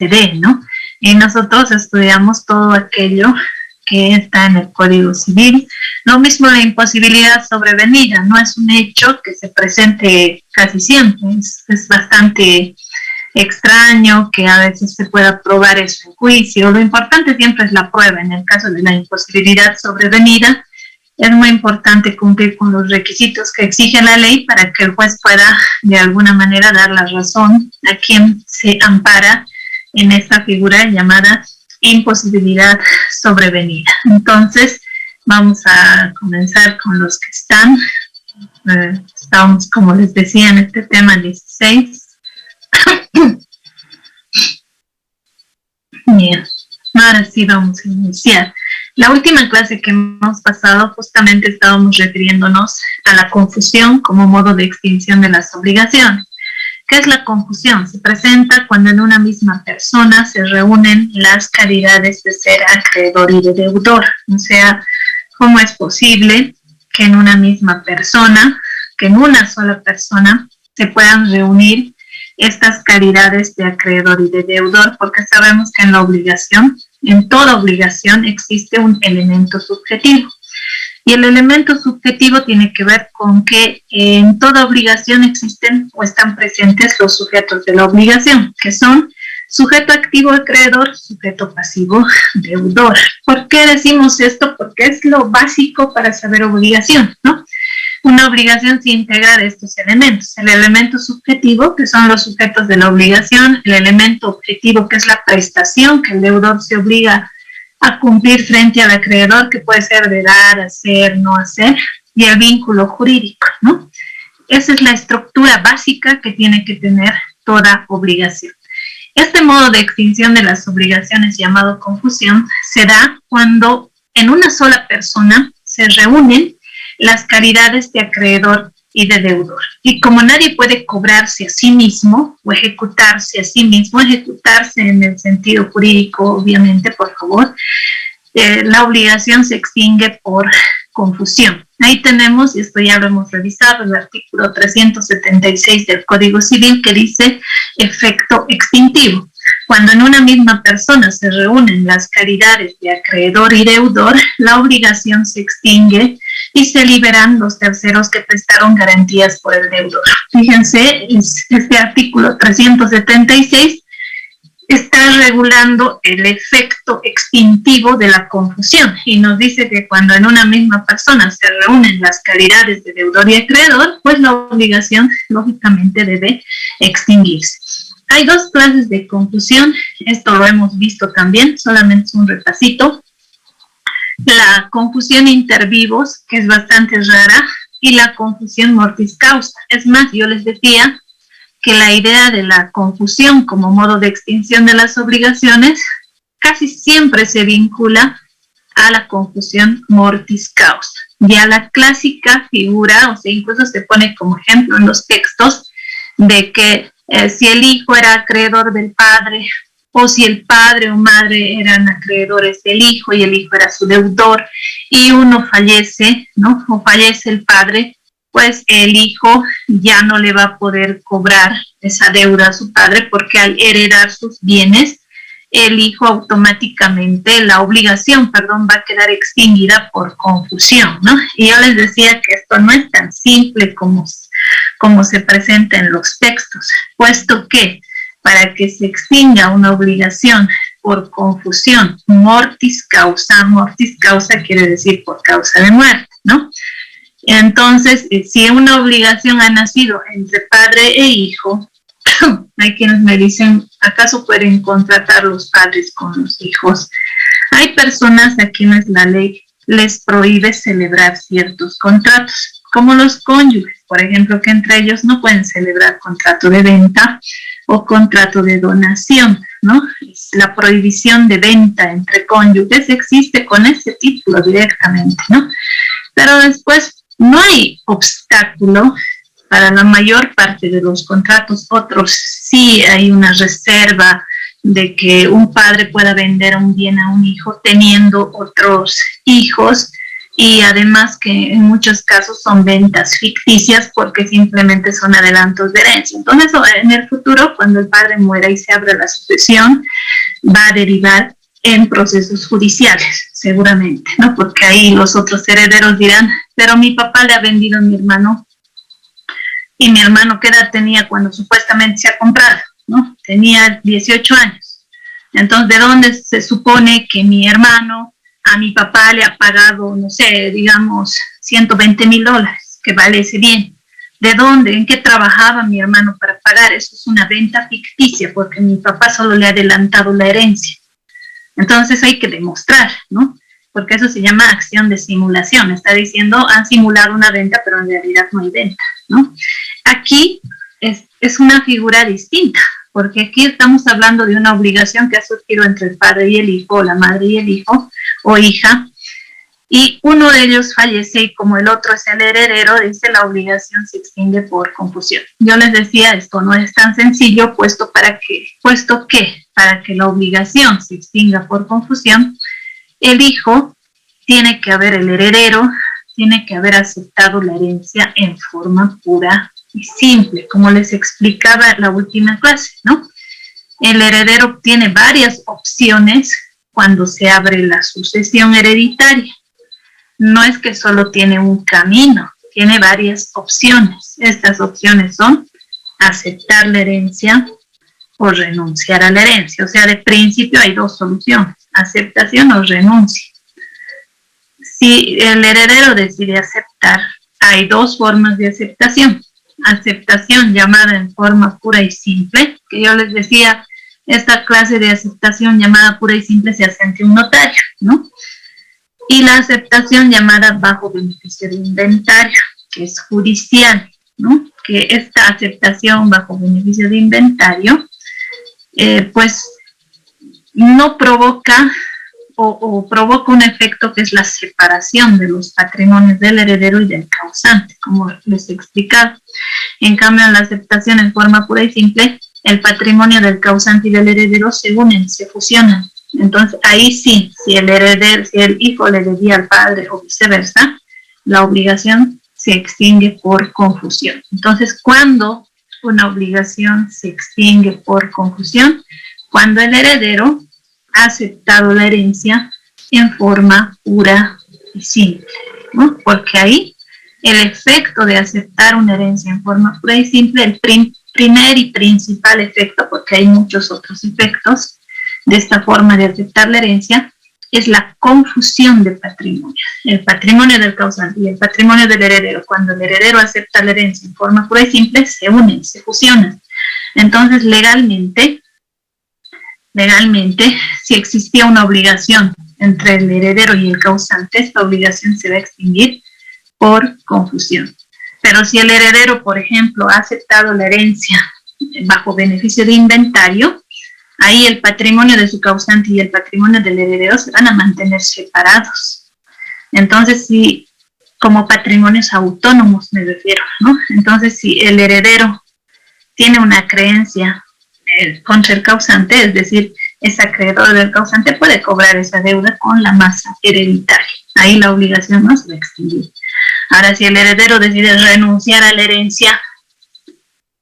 se dé, ¿no? Y nosotros estudiamos todo aquello que está en el Código Civil. Lo mismo la imposibilidad sobrevenida, no es un hecho que se presente casi siempre, es bastante extraño que a veces se pueda probar eso en juicio. Lo importante siempre es la prueba. En el caso de la imposibilidad sobrevenida, es muy importante cumplir con los requisitos que exige la ley para que el juez pueda de alguna manera dar la razón a quien se ampara en esta figura llamada imposibilidad sobrevenida. Entonces, vamos a comenzar con los que están. Estamos, como les decía, en este tema 16. Bien, ahora sí vamos a iniciar. La última clase que hemos pasado justamente estábamos refiriéndonos a la confusión como modo de extinción de las obligaciones. ¿Qué es la confusión? Se presenta cuando en una misma persona se reúnen las calidades de ser acreedor y de deudor. O sea, ¿cómo es posible que en una misma persona, que en una sola persona, se puedan reunir estas calidades de acreedor y de deudor? Porque sabemos que en la obligación, en toda obligación, existe un elemento subjetivo. Y el elemento subjetivo tiene que ver con que en toda obligación existen o están presentes los sujetos de la obligación, que son sujeto activo acreedor, sujeto pasivo deudor. ¿Por qué decimos esto? Porque es lo básico para saber obligación, ¿no? Una obligación se integra de estos elementos. El elemento subjetivo, que son los sujetos de la obligación, el elemento objetivo, que es la prestación que el deudor se obliga a cumplir frente al acreedor, que puede ser de dar, hacer, no hacer, y el vínculo jurídico, ¿no? Esa es la estructura básica que tiene que tener toda obligación. Este modo de extinción de las obligaciones llamado confusión se da cuando en una sola persona se reúnen las calidades de acreedor y de deudor. Y como nadie puede cobrarse a sí mismo o ejecutarse a sí mismo, ejecutarse en el sentido jurídico, obviamente, por favor, la obligación se extingue por confusión. Ahí tenemos, y esto ya lo hemos revisado, el artículo 376 del Código Civil que dice efecto extintivo. Cuando en una misma persona se reúnen las calidades de acreedor y deudor, la obligación se extingue y se liberan los terceros que prestaron garantías por el deudor. Fíjense, este artículo 376 está regulando el efecto extintivo de la confusión y nos dice que cuando en una misma persona se reúnen las calidades de deudor y acreedor, pues la obligación lógicamente debe extinguirse. Hay dos clases de confusión, esto lo hemos visto también, solamente es un repasito. La confusión intervivos, que es bastante rara, y la confusión mortis causa. Es más, yo les decía que la idea de la confusión como modo de extinción de las obligaciones casi siempre se vincula a la confusión mortis causa. Ya la clásica figura, o sea, incluso se pone como ejemplo en los textos, de que si el hijo era acreedor del padre, o si el padre o madre eran acreedores del hijo y el hijo era su deudor, y uno fallece, ¿no? O fallece el padre, pues el hijo ya no le va a poder cobrar esa deuda a su padre, porque al heredar sus bienes, el hijo automáticamente, la obligación, va a quedar extinguida por confusión, ¿no? Y yo les decía que esto no es tan simple como se presenta en los textos, puesto que para que se extinga una obligación por confusión, mortis causa quiere decir por causa de muerte, ¿no? Entonces, si una obligación ha nacido entre padre e hijo, hay quienes me dicen, ¿acaso pueden contratar los padres con los hijos? Hay personas a quienes la ley les prohíbe celebrar ciertos contratos, como los cónyuges, por ejemplo, que entre ellos no pueden celebrar contrato de venta o contrato de donación, ¿no? La prohibición de venta entre cónyuges existe con ese título directamente, ¿no? Pero después no hay obstáculo para la mayor parte de los contratos. Otros sí hay una reserva de que un padre pueda vender un bien a un hijo teniendo otros hijos, y además que en muchos casos son ventas ficticias porque simplemente son adelantos de herencia. Entonces, en el futuro, cuando el padre muera y se abra la sucesión, va a derivar en procesos judiciales, seguramente, ¿no? Porque ahí los otros herederos dirán, pero mi papá le ha vendido a mi hermano, y mi hermano, ¿qué edad tenía cuando supuestamente se ha comprado? ¿No? Tenía 18 años. Entonces, ¿de dónde se supone que mi hermano a mi papá le ha pagado, no sé, digamos, $120,000, que vale ese bien? ¿De dónde? ¿En qué trabajaba mi hermano para pagar? Eso es una venta ficticia, porque mi papá solo le ha adelantado la herencia. Entonces hay que demostrar, ¿no? Porque eso se llama acción de simulación. Está diciendo, han simulado una venta, pero en realidad no hay venta, ¿no? Aquí es una figura distinta, porque aquí estamos hablando de una obligación que ha surgido entre el padre y el hijo, o la madre y el hijo, o hija, y uno de ellos fallece y como el otro es el heredero, dice la obligación se extingue por confusión. Yo les decía, esto no es tan sencillo, puesto que para que la obligación se extinga por confusión, el hijo tiene que haber, el heredero, tiene que haber aceptado la herencia en forma pura y simple, como les explicaba en la última clase, ¿no? El heredero tiene varias opciones cuando se abre la sucesión hereditaria. No es que solo tiene un camino, tiene varias opciones. Estas opciones son aceptar la herencia o renunciar a la herencia. O sea, de principio hay dos soluciones, aceptación o renuncia. Si el heredero decide aceptar, hay dos formas de aceptación. Aceptación llamada en forma pura y simple, que yo les decía, esta clase de aceptación llamada pura y simple se hace ante un notario, ¿no? Y la aceptación llamada bajo beneficio de inventario, que es judicial, ¿no? Que esta aceptación bajo beneficio de inventario, pues no provoca o provoca un efecto que es la separación de los patrimonios del heredero y del causante, como les he explicado. En cambio, en la aceptación en forma pura y simple, el patrimonio del causante y del heredero se unen, se fusionan. Entonces, ahí sí, si el hijo le debía al padre o viceversa, la obligación se extingue por confusión. Entonces, ¿cuándo una obligación se extingue por confusión? Cuando el heredero ha aceptado la herencia en forma pura y simple, ¿no? Porque ahí el efecto de aceptar una herencia en forma pura y simple, el primer y principal efecto, porque hay muchos otros efectos de esta forma de aceptar la herencia, es la confusión de patrimonio. El patrimonio del causante y el patrimonio del heredero, cuando el heredero acepta la herencia en forma pura y simple, se unen, se fusionan. Entonces, legalmente, si existía una obligación entre el heredero y el causante, esta obligación se va a extinguir por confusión. Pero si el heredero, por ejemplo, ha aceptado la herencia bajo beneficio de inventario, ahí el patrimonio de su causante y el patrimonio del heredero se van a mantener separados. Entonces, si como patrimonios autónomos me refiero, ¿no? Entonces, si el heredero tiene una creencia contra el causante, es decir, es acreedor del causante, puede cobrar esa deuda con la masa hereditaria. Ahí la obligación no se va a extinguir. Ahora, si el heredero decide renunciar a la herencia,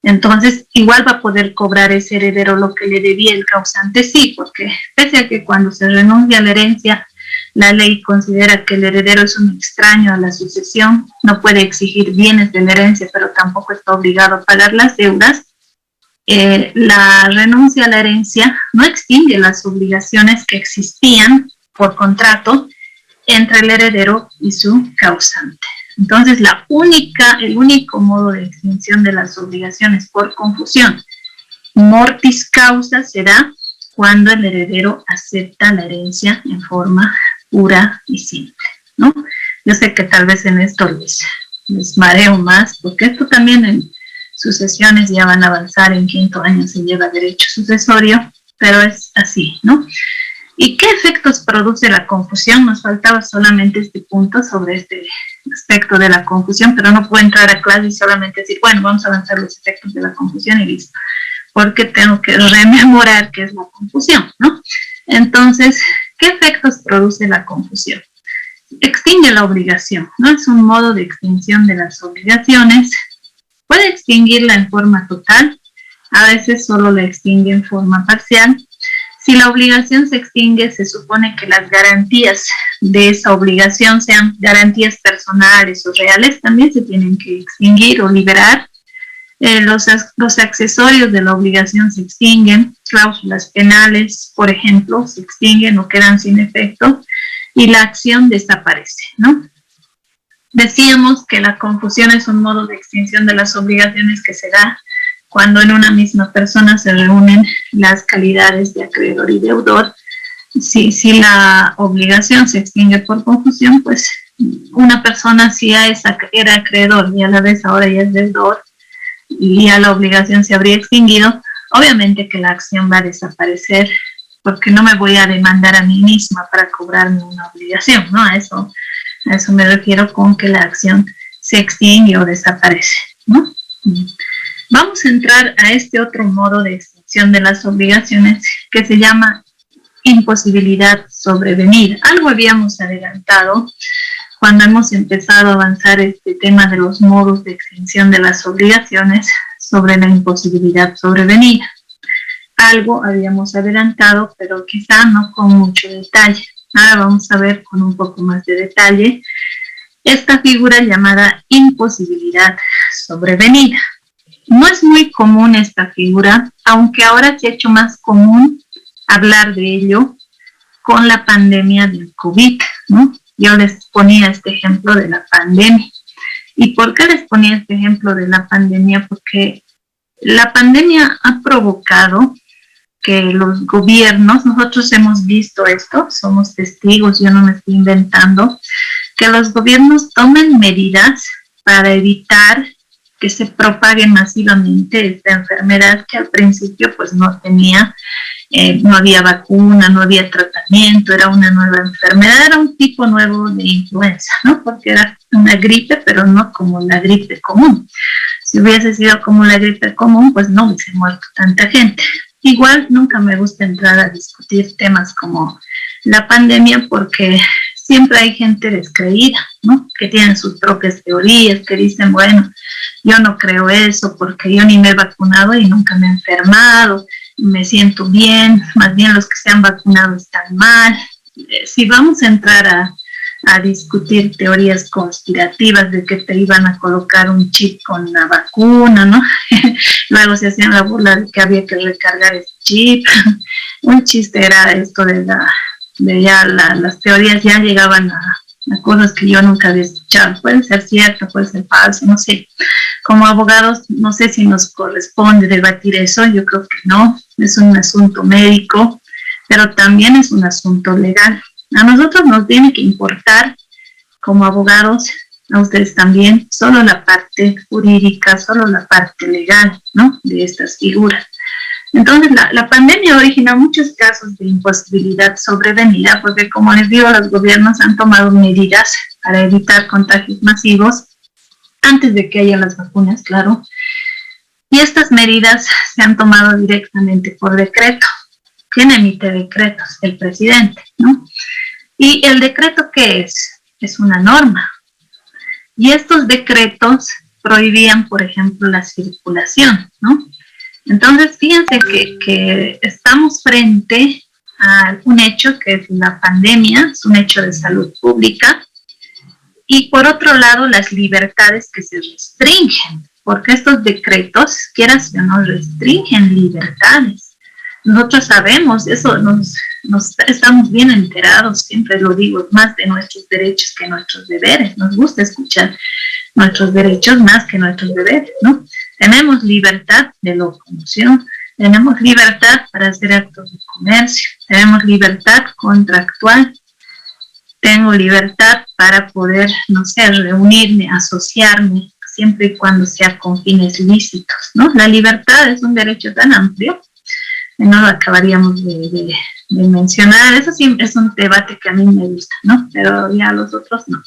entonces igual va a poder cobrar ese heredero lo que le debía el causante, sí, porque pese a que cuando se renuncia a la herencia, la ley considera que el heredero es un extraño a la sucesión, no puede exigir bienes de la herencia, pero tampoco está obligado a pagar las deudas. La renuncia a la herencia no extingue las obligaciones que existían por contrato entre el heredero y su causante. Entonces, el único modo de extinción de las obligaciones por confusión, mortis causa, será cuando el heredero acepta la herencia en forma pura y simple, ¿no? Yo sé que tal vez en esto les mareo más, porque esto también en sucesiones ya van a avanzar, en 5º año se lleva derecho sucesorio, pero es así, ¿no? ¿Y qué efectos produce la confusión? Nos faltaba solamente este punto sobre este aspecto de la confusión, pero no puedo entrar a clase y solamente decir, bueno, vamos a avanzar los efectos de la confusión y listo, porque tengo que rememorar qué es la confusión, ¿no? Entonces, ¿qué efectos produce la confusión? Extingue la obligación, ¿no? Es un modo de extinción de las obligaciones. Puede extinguirla en forma total, a veces solo la extingue en forma parcial. Si la obligación se extingue, se supone que las garantías de esa obligación, sean garantías personales o reales, también se tienen que extinguir o liberar. Los accesorios de la obligación se extinguen, cláusulas penales, por ejemplo, se extinguen o quedan sin efecto, y la acción desaparece, ¿no? Decíamos que la confusión es un modo de extinción de las obligaciones que se da cuando en una misma persona se reúnen las calidades de acreedor y deudor. Si la obligación se extingue por confusión, pues una persona si ya era acreedor y a la vez ahora ya es deudor y ya la obligación se habría extinguido, obviamente que la acción va a desaparecer, porque no me voy a demandar a mí misma para cobrarme una obligación, ¿no? A eso me refiero con que la acción se extingue o desaparece, ¿no? Vamos a entrar a este otro modo de extinción de las obligaciones que se llama imposibilidad sobrevenir. Algo habíamos adelantado cuando hemos empezado a avanzar este tema de los modos de extinción de las obligaciones sobre la imposibilidad sobrevenir. Algo habíamos adelantado, pero quizá no con mucho detalle. Ahora vamos a ver con un poco más de detalle esta figura llamada imposibilidad sobrevenida. No es muy común esta figura, aunque ahora se ha hecho más común hablar de ello con la pandemia del COVID, ¿no? Yo les ponía este ejemplo de la pandemia. ¿Y por qué les ponía este ejemplo de la pandemia? Porque la pandemia ha provocado que los gobiernos, nosotros hemos visto esto, somos testigos, yo no me estoy inventando, que los gobiernos tomen medidas para evitar que se propague masivamente esta enfermedad que al principio pues no había vacuna, no había tratamiento, era una nueva enfermedad, era un tipo nuevo de influenza, ¿no? Porque era una gripe, pero no como la gripe común. Si hubiese sido como la gripe común, pues no hubiese muerto tanta gente. Igual nunca me gusta entrar a discutir temas como la pandemia porque siempre hay gente descreída, ¿no? Que tienen sus propias teorías, que dicen, bueno, yo no creo eso porque yo ni me he vacunado y nunca me he enfermado, me siento bien, más bien los que se han vacunado están mal. Si vamos a entrar a discutir teorías conspirativas de que te iban a colocar un chip con la vacuna, ¿no? Luego se hacían la burla de que había que recargar ese chip. Un chiste era esto las teorías ya llegaban a cosas que yo nunca había escuchado. Puede ser cierto, puede ser falso, no sé. Como abogados, no sé si nos corresponde debatir eso, yo creo que no. Es un asunto médico, pero también es un asunto legal. A nosotros nos tiene que importar, como abogados, a ustedes también, solo la parte jurídica, solo la parte legal, ¿no? De estas figuras. Entonces, la pandemia originó muchos casos de imposibilidad sobrevenida, porque como les digo, los gobiernos han tomado medidas para evitar contagios masivos, antes de que haya las vacunas, claro. Y estas medidas se han tomado directamente por decreto. ¿Quién emite decretos? El presidente, ¿no? ¿Y el decreto qué es? Es una norma. Y estos decretos prohibían, por ejemplo, la circulación, ¿no? Entonces, fíjense que estamos frente a un hecho que es la pandemia, es un hecho de salud pública, y por otro lado, las libertades que se restringen, porque estos decretos, quieras o no, restringen libertades. Nosotros sabemos, eso estamos bien enterados, siempre lo digo, más de nuestros derechos que nuestros deberes. Nos gusta escuchar nuestros derechos más que nuestros deberes, ¿no? Tenemos libertad de locomoción, tenemos libertad para hacer actos de comercio, tenemos libertad contractual, tengo libertad para poder, no sé, reunirme, asociarme, siempre y cuando sea con fines lícitos, ¿no? La libertad es un derecho tan amplio que no lo acabaríamos de mencionar. Eso sí es un debate que a mí me gusta, ¿no? Pero ya los otros no.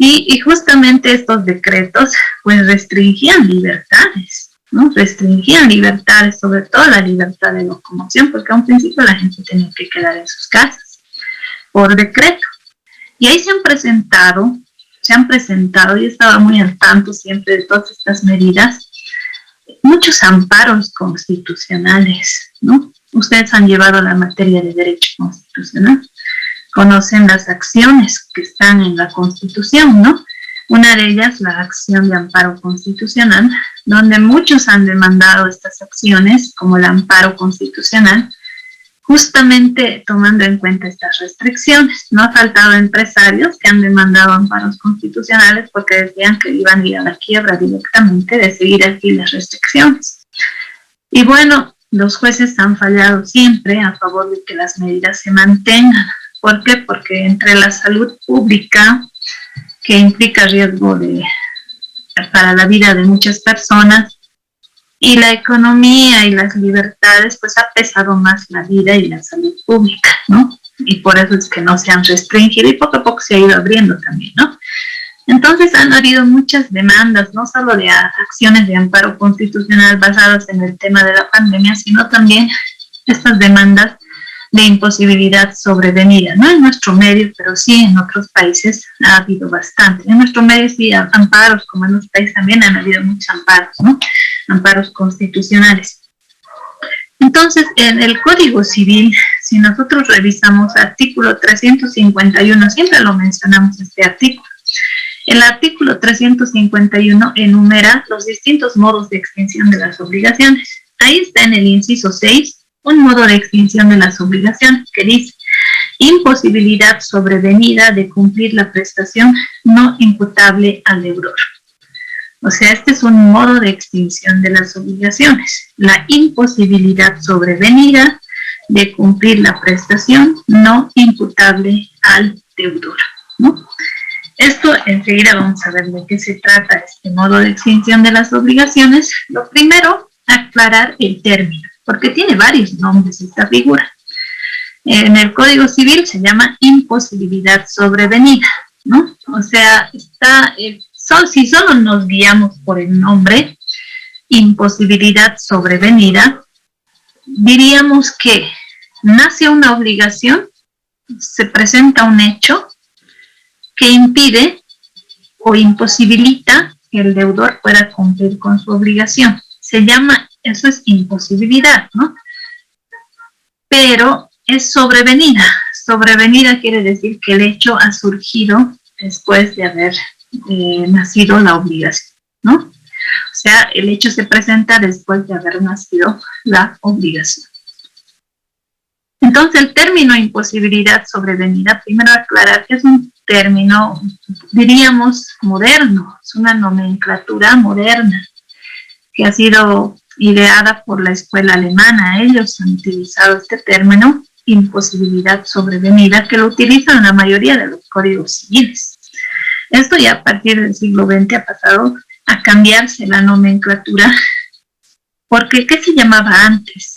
Y justamente estos decretos pues restringían libertades, ¿no? Restringían libertades, sobre todo la libertad de locomoción, porque a un principio la gente tenía que quedar en sus casas por decreto. Y ahí se han presentado, y estaba muy al tanto siempre de todas estas medidas, muchos amparos constitucionales, ¿no? Ustedes han llevado la materia de derecho constitucional, conocen las acciones que están en la Constitución, ¿no? Una de ellas, la acción de amparo constitucional, donde muchos han demandado estas acciones, como el amparo constitucional, justamente tomando en cuenta estas restricciones. No ha faltado empresarios que han demandado amparos constitucionales porque decían que iban a ir a la quiebra directamente de seguir aquí las restricciones. Y bueno, los jueces han fallado siempre a favor de que las medidas se mantengan. ¿Por qué? Porque entre la salud pública, que implica riesgo para la vida de muchas personas, y la economía y las libertades, pues ha pesado más la vida y la salud pública, ¿no? Y por eso es que no se han restringido y poco a poco se ha ido abriendo también, ¿no? Entonces han habido muchas demandas, no solo de acciones de amparo constitucional basadas en el tema de la pandemia, sino también estas demandas de imposibilidad sobrevenida, no en nuestro medio, pero sí en otros países ha habido bastante. En nuestro medio sí amparos, como en los países también han habido muchos amparos, ¿no? Amparos constitucionales. Entonces, en el Código Civil, si nosotros revisamos artículo 351, siempre lo mencionamos este artículo. El artículo 351 enumera los distintos modos de extinción de las obligaciones. Ahí está en el inciso 6, un modo de extinción de las obligaciones que dice imposibilidad sobrevenida de cumplir la prestación no imputable al deudor. O sea, este es un modo de extinción de las obligaciones, la imposibilidad sobrevenida de cumplir la prestación no imputable al deudor, ¿no? Esto enseguida vamos a ver de qué se trata este modo de extinción de las obligaciones. Lo primero, aclarar el término, porque tiene varios nombres esta figura. En el Código Civil se llama imposibilidad sobrevenida, ¿no? O sea, si solo nos guiamos por el nombre, imposibilidad sobrevenida, diríamos que nace una obligación, se presenta un hecho que impide o imposibilita que el deudor pueda cumplir con su obligación. Eso es imposibilidad, ¿no? Pero es sobrevenida. Sobrevenida quiere decir que el hecho ha surgido después de haber nacido la obligación, ¿no? O sea, el hecho se presenta después de haber nacido la obligación. Entonces, el término imposibilidad sobrevenida, primero aclarar que es un término, diríamos, moderno, es una nomenclatura moderna que ha sido ideada por la escuela alemana. Ellos han utilizado este término, imposibilidad sobrevenida, que lo utilizan en la mayoría de los códigos civiles. Esto ya a partir del siglo XX ha pasado a cambiarse la nomenclatura, porque ¿qué se llamaba antes?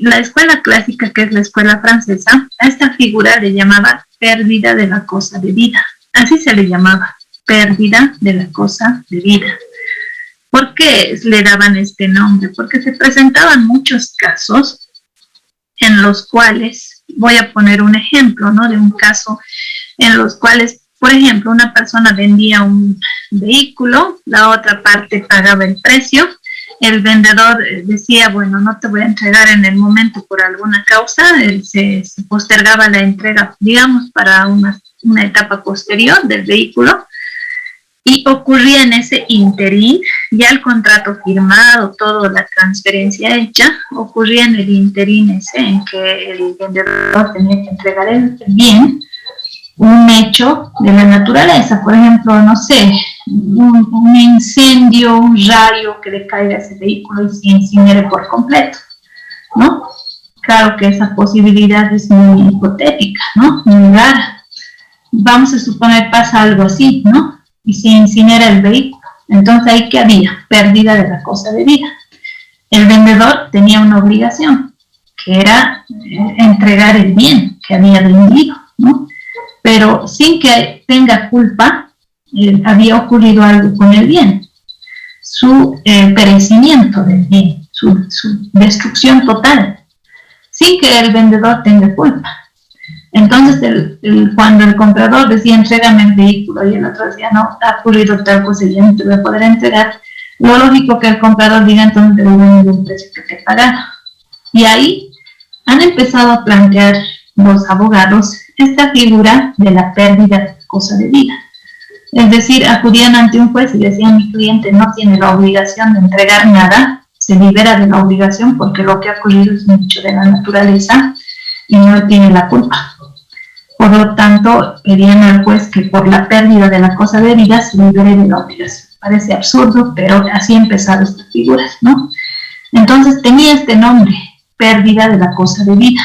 La escuela clásica, que es la escuela francesa, a esta figura le llamaba pérdida de la cosa de vida. Así se le llamaba, pérdida de la cosa de vida. ¿Por qué le daban este nombre? Porque se presentaban muchos casos en los cuales, voy a poner un ejemplo, ¿no? De un caso en los cuales, por ejemplo, una persona vendía un vehículo, la otra parte pagaba el precio, el vendedor decía, bueno, no te voy a entregar en el momento por alguna causa, se postergaba la entrega, digamos, para una etapa posterior del vehículo, y ocurría en ese interín, ya el contrato firmado, toda la transferencia hecha, ocurría en el interín ese en que el vendedor tenía que entregar el bien, un hecho de la naturaleza, por ejemplo, no sé, un incendio, un rayo que le caiga a ese vehículo y se incinere por completo, ¿no? Claro que esa posibilidad es muy hipotética, ¿no? Muy rara. Vamos a suponer pasa algo así, ¿no? Y se incinera el vehículo. Entonces, ¿ahí qué había? Pérdida de la cosa de vida. El vendedor tenía una obligación, que era entregar el bien que había vendido, ¿no? Pero sin que tenga culpa, había ocurrido algo con el bien. Su perecimiento del bien, su destrucción total, sin que el vendedor tenga culpa. Entonces, cuando el comprador decía, entrégame el vehículo, y el otro decía, no, ha ocurrido tal cosa y yo no te voy a poder entregar, lo lógico que el comprador diga, entonces te voy a vender un precio que te pagaron. Y ahí han empezado a plantear los abogados esta figura de la pérdida de cosa de vida. Es decir, acudían ante un juez y decían: mi cliente no tiene la obligación de entregar nada, se libera de la obligación porque lo que ha ocurrido es un hecho de la naturaleza y no tiene la culpa. Por lo tanto, pedían al juez que por la pérdida de la cosa de vida se libere de la obligación. Parece absurdo, pero así empezaron estas figuras, ¿no? Entonces tenía este nombre, pérdida de la cosa de vida.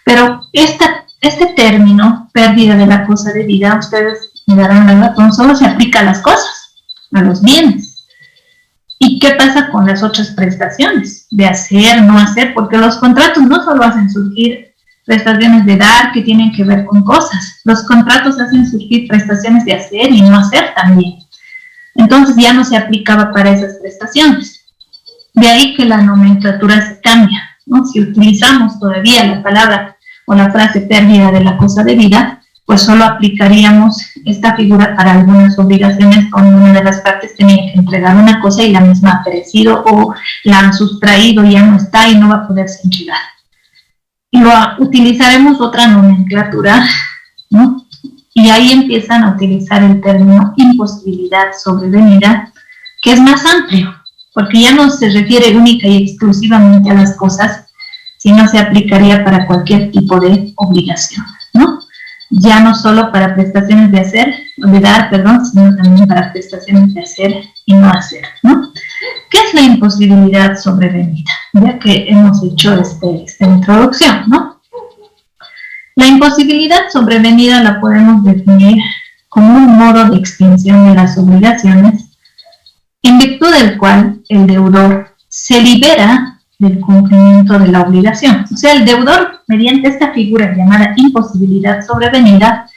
Pero este término, pérdida de la cosa de vida, ustedes me darán la razón, solo se aplica a las cosas, a los bienes. ¿Y qué pasa con las otras prestaciones? De hacer, no hacer, porque los contratos no solo hacen surgir prestaciones de dar que tienen que ver con cosas, los contratos hacen surgir prestaciones de hacer y no hacer también. Entonces ya no se aplicaba para esas prestaciones. De ahí que la nomenclatura se cambia, ¿no? Si utilizamos todavía la palabra o la frase pérdida de la cosa de vida, pues solo aplicaríamos esta figura para algunas obligaciones donde una de las partes tenía que entregar una cosa y la misma ha perecido o la han sustraído y ya no está y no va a poderse entregar. Y utilizaremos otra nomenclatura, ¿no? Y ahí empiezan a utilizar el término imposibilidad sobrevenida, que es más amplio, porque ya no se refiere única y exclusivamente a las cosas, sino se aplicaría para cualquier tipo de obligación, ¿no? Ya no solo para prestaciones de dar, sino también para prestaciones de hacer y no hacer, ¿no? ¿Qué es la imposibilidad sobrevenida? Ya que hemos hecho esta introducción, ¿no? La imposibilidad sobrevenida la podemos definir como un modo de extinción de las obligaciones, en virtud del cual el deudor se libera del cumplimiento de la obligación. O sea, el deudor, mediante esta figura llamada imposibilidad sobrevenida,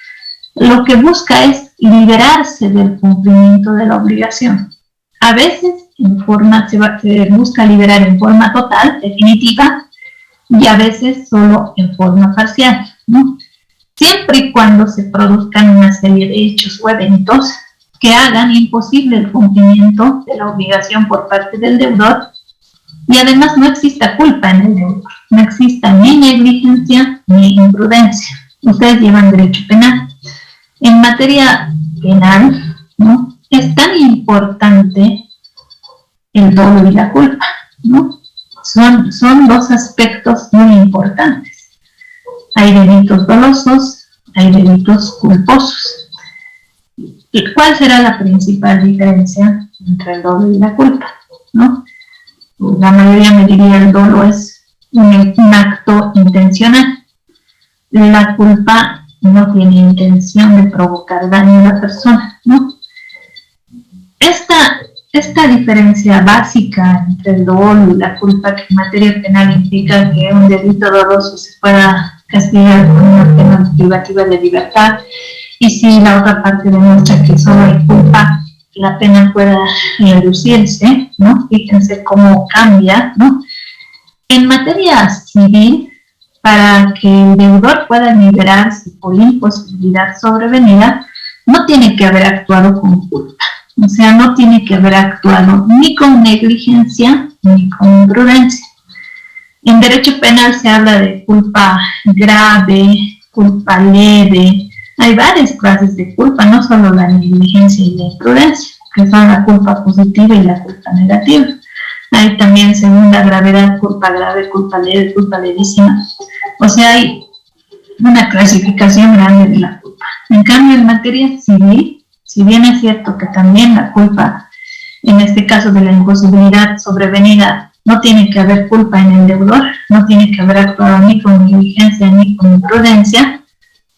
lo que busca es liberarse del cumplimiento de la obligación. A veces se busca liberar en forma total, definitiva, y a veces solo en forma parcial, ¿no? Siempre y cuando se produzcan una serie de hechos o eventos que hagan imposible el cumplimiento de la obligación por parte del deudor y además no exista culpa en el deudor, no exista ni negligencia ni imprudencia. Ustedes llevan derecho penal. En materia penal, ¿no?, es tan importante el dolo y la culpa, ¿no? Son dos aspectos muy importantes. Hay delitos dolosos, hay delitos culposos. ¿Y cuál será la principal diferencia entre el dolo y la culpa, ¿no? La mayoría me diría el dolo es un acto intencional. La culpa no tiene intención de provocar daño a la persona, ¿no? Esta diferencia básica entre el dolo y la culpa, que en materia penal implica que un delito doloso se pueda castigar con una pena privativa de libertad, y si la otra parte demuestra que solo hay culpa, la pena pueda reducirse, ¿no? Fíjense cómo cambia, ¿no? En materia civil, para que el deudor pueda liberarse por imposibilidad sobrevenida, no tiene que haber actuado con culpa. O sea, no tiene que haber actuado ni con negligencia ni con imprudencia. En derecho penal se habla de culpa grave, culpa leve. Hay varias clases de culpa, no solo la negligencia y la imprudencia, que son la culpa positiva y la culpa negativa. Hay también segunda gravedad, culpa grave, culpa leve, culpa levísima. O sea, hay una clasificación grande de la culpa. En cambio, en materia civil, si bien es cierto que también la culpa, en este caso de la imposibilidad sobrevenida, no tiene que haber culpa en el deudor, no tiene que haber actuado ni con negligencia ni con imprudencia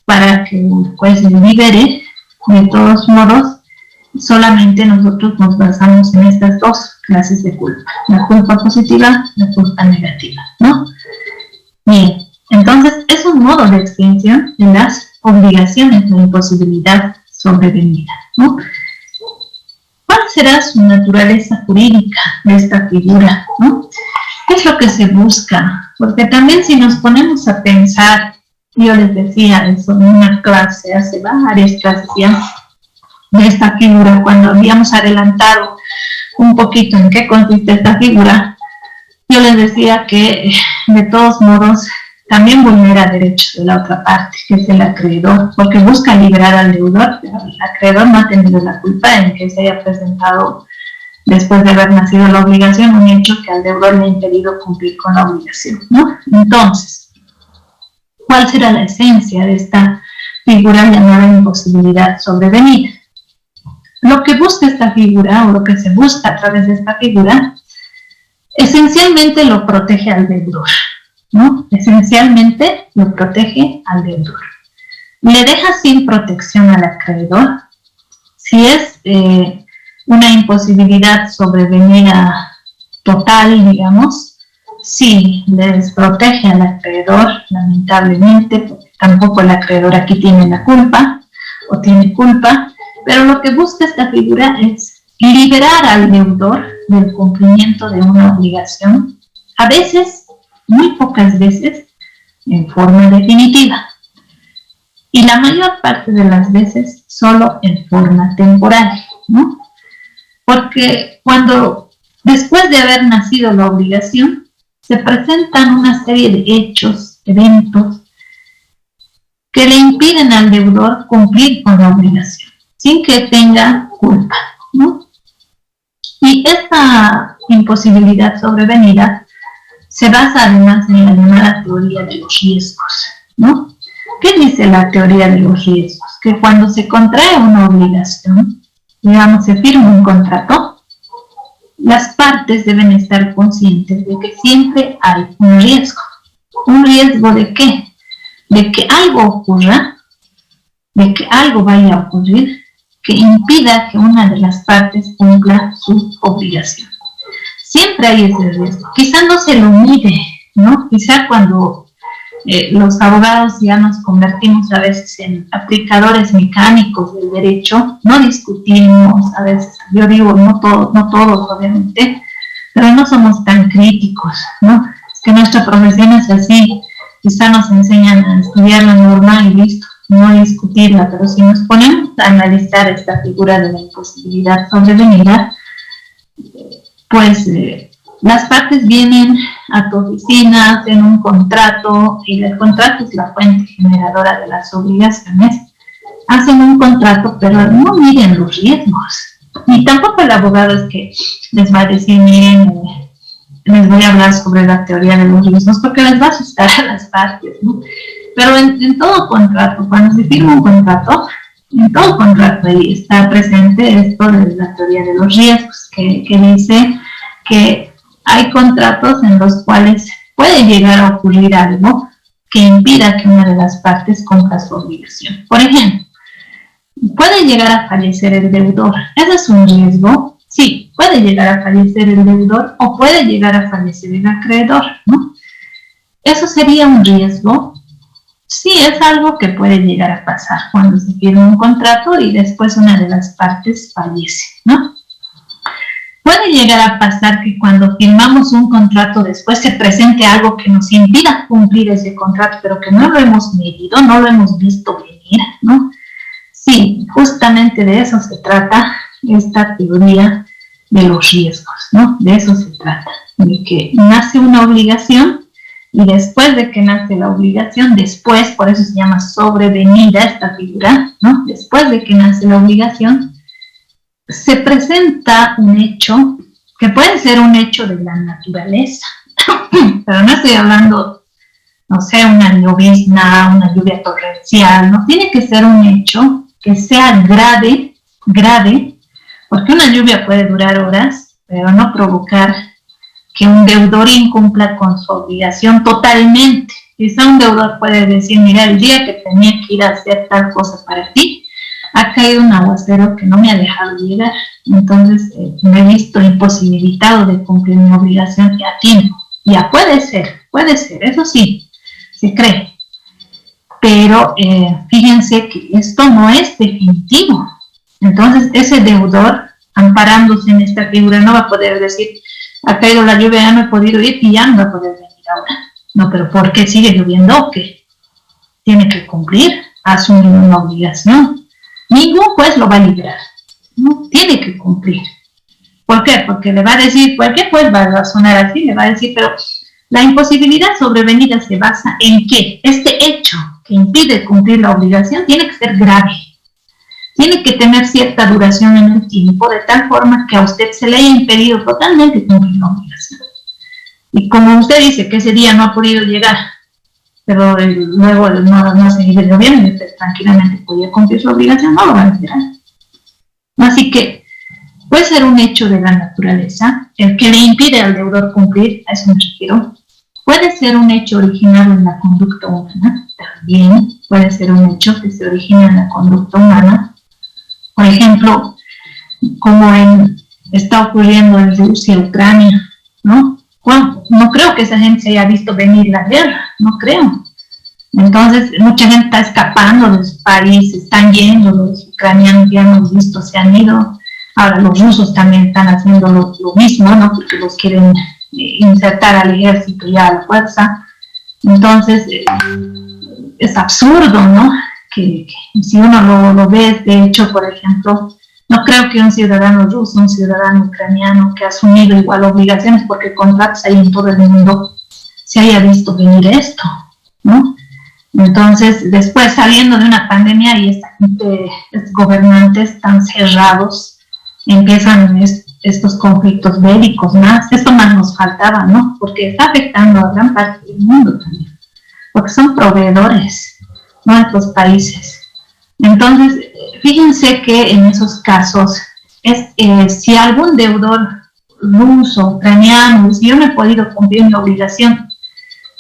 para que el juez se libere. De todos modos, solamente nosotros nos basamos en estas dos clases de culpa, la culpa positiva, la culpa negativa, ¿no? Bien, entonces es un modo de extinción de las obligaciones de imposibilidad sobrevenida, ¿no? ¿Cuál será su naturaleza jurídica de esta figura, ¿no? ¿Qué es lo que se busca? Porque también si nos ponemos a pensar, yo les decía eso en una clase, hace varias clases ya, de esta figura, cuando habíamos adelantado un poquito en qué consiste esta figura, yo les decía que de todos modos también vulnera derechos de la otra parte, que es el acreedor, porque busca liberar al deudor. El acreedor no ha tenido la culpa en que se haya presentado, después de haber nacido la obligación, un hecho que al deudor le ha impedido cumplir con la obligación, ¿no? Entonces, ¿cuál será la esencia de esta figura llamada imposibilidad sobrevenida? Lo que busca esta figura, o lo que se busca a través de esta figura, esencialmente lo protege al deudor, ¿no? Esencialmente lo protege al deudor. Le deja sin protección al acreedor. Si es una imposibilidad sobrevenida total, digamos, sí les protege al acreedor, lamentablemente, porque tampoco el acreedor aquí tiene la culpa, o tiene culpa, pero lo que busca esta figura es liberar al deudor del cumplimiento de una obligación, a veces, muy pocas veces, en forma definitiva. Y la mayor parte de las veces solo en forma temporal, ¿no? Porque cuando, después de haber nacido la obligación, se presentan una serie de hechos, eventos, que le impiden al deudor cumplir con la obligación, sin que tenga culpa, ¿no? Y esta imposibilidad sobrevenida se basa además en la llamada teoría de los riesgos, ¿no? ¿Qué dice la teoría de los riesgos? Que cuando se contrae una obligación, digamos, se firma un contrato, las partes deben estar conscientes de que siempre hay un riesgo. ¿Un riesgo de qué? De que algo ocurra, de que algo vaya a ocurrir, que impida que una de las partes cumpla su obligación. Siempre hay ese riesgo. Quizá no se lo mide, ¿no? Quizá cuando los abogados ya nos convertimos a veces en aplicadores mecánicos del derecho, no discutimos, a veces, yo digo, no todos obviamente, pero no somos tan críticos, ¿no? Es que nuestra profesión es así, quizá nos enseñan a estudiar la norma y listo, no discutirla, pero si nos ponemos a analizar esta figura de la imposibilidad sobrevenida, pues las partes vienen a tu oficina, hacen un contrato, y el contrato es la fuente generadora de las obligaciones, hacen un contrato, pero no miden los riesgos. Y tampoco el abogado es que les va a decir, miren, les voy a hablar sobre la teoría de los riesgos, porque les va a asustar a las partes, ¿no? Pero en todo contrato, cuando se firma un contrato, en todo contrato ahí está presente esto de la teoría de los riesgos, que dice que hay contratos en los cuales puede llegar a ocurrir algo que impida que una de las partes cumpla su obligación. Por ejemplo, puede llegar a fallecer el deudor. ¿Ese es un riesgo? Sí, puede llegar a fallecer el deudor o puede llegar a fallecer el acreedor, ¿no? ¿Eso sería un riesgo? Sí, es algo que puede llegar a pasar cuando se firma un contrato y después una de las partes fallece, ¿no? Puede llegar a pasar que cuando firmamos un contrato después se presente algo que nos impida cumplir ese contrato, pero que no lo hemos medido, no lo hemos visto venir, ¿no? Sí, justamente de eso se trata esta teoría de los riesgos, ¿no? De eso se trata, de que nace una obligación y después de que nace la obligación, después, por eso se llama sobrevenida esta figura, ¿no? Después de que nace la obligación, se presenta un hecho que puede ser un hecho de la naturaleza, pero no estoy hablando, no sé, una llovizna, una lluvia torrencial, no tiene que ser un hecho que sea grave, porque una lluvia puede durar horas, pero no provocar que un deudor incumpla con su obligación totalmente. Quizá un deudor puede decir, mira, el día que tenía que ir a hacer tal cosa para ti, ha caído un aguacero que no me ha dejado llegar, entonces me he visto imposibilitado de cumplir mi obligación a tiempo. Ya puede ser, eso sí, se cree. Pero fíjense que esto no es definitivo. Entonces ese deudor, amparándose en esta figura, no va a poder decir, ha caído la lluvia, ya no he podido ir y ya no va a poder venir ahora. No, pero ¿por qué sigue lloviendo o qué? Tiene que cumplir, asumir una obligación. Ningún juez lo va a liberar, ¿no? Tiene que cumplir. ¿Por qué? Porque le va a decir, cualquier juez va a sonar así, le va a decir, pero la imposibilidad sobrevenida se basa en que este hecho que impide cumplir la obligación tiene que ser grave, tiene que tener cierta duración en el tiempo, de tal forma que a usted se le haya impedido totalmente cumplir la obligación. Y como usted dice que ese día no ha podido llegar, pero luego no ha seguido el gobierno y usted tranquilamente podía cumplir su obligación, no lo van a esperar. Así que puede ser un hecho de la naturaleza, el que le impide al deudor cumplir, a eso me refiero. Puede ser un hecho originado en la conducta humana, también puede ser un hecho que se origina en la conducta humana. Por ejemplo, como está ocurriendo en Rusia, Ucrania, ¿no? Bueno, no creo que esa gente se haya visto venir la guerra, no creo. Entonces, mucha gente está escapando de su país, están yendo, los ucranianos ya hemos visto, se han ido. Ahora los rusos también están haciendo lo mismo, ¿no? Porque los quieren insertar al ejército ya a la fuerza. Entonces, es absurdo, ¿no? Que si uno lo ve, de hecho, por ejemplo, no creo que un ciudadano ruso, un ciudadano ucraniano que ha asumido igual obligaciones porque contratos hay en todo el mundo, se haya visto venir esto, ¿no? Entonces, después saliendo de una pandemia y esta gente, estos gobernantes tan cerrados, empiezan estos conflictos bélicos más. Esto más nos faltaba, ¿no? Porque está afectando a gran parte del mundo también, porque son proveedores, ¿no? De los países. Entonces, fíjense que en esos casos, si algún deudor ruso, ucraniano, si yo no he podido cumplir mi obligación,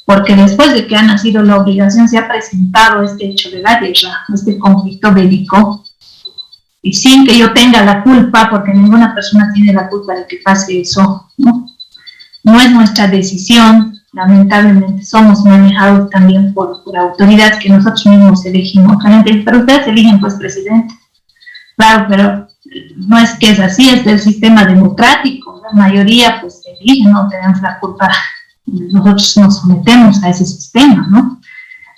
porque después de que ha nacido la obligación se ha presentado este hecho de la guerra, este conflicto bélico, y sin que yo tenga la culpa, porque ninguna persona tiene la culpa de que pase eso, ¿no? No es nuestra decisión, lamentablemente somos manejados también por autoridades que nosotros mismos elegimos. La gente dice, pero ustedes eligen pues presidente. Claro, pero no es que es así, es del sistema democrático, la mayoría pues elige, no tenemos la culpa. Nosotros nos sometemos a ese sistema, ¿no?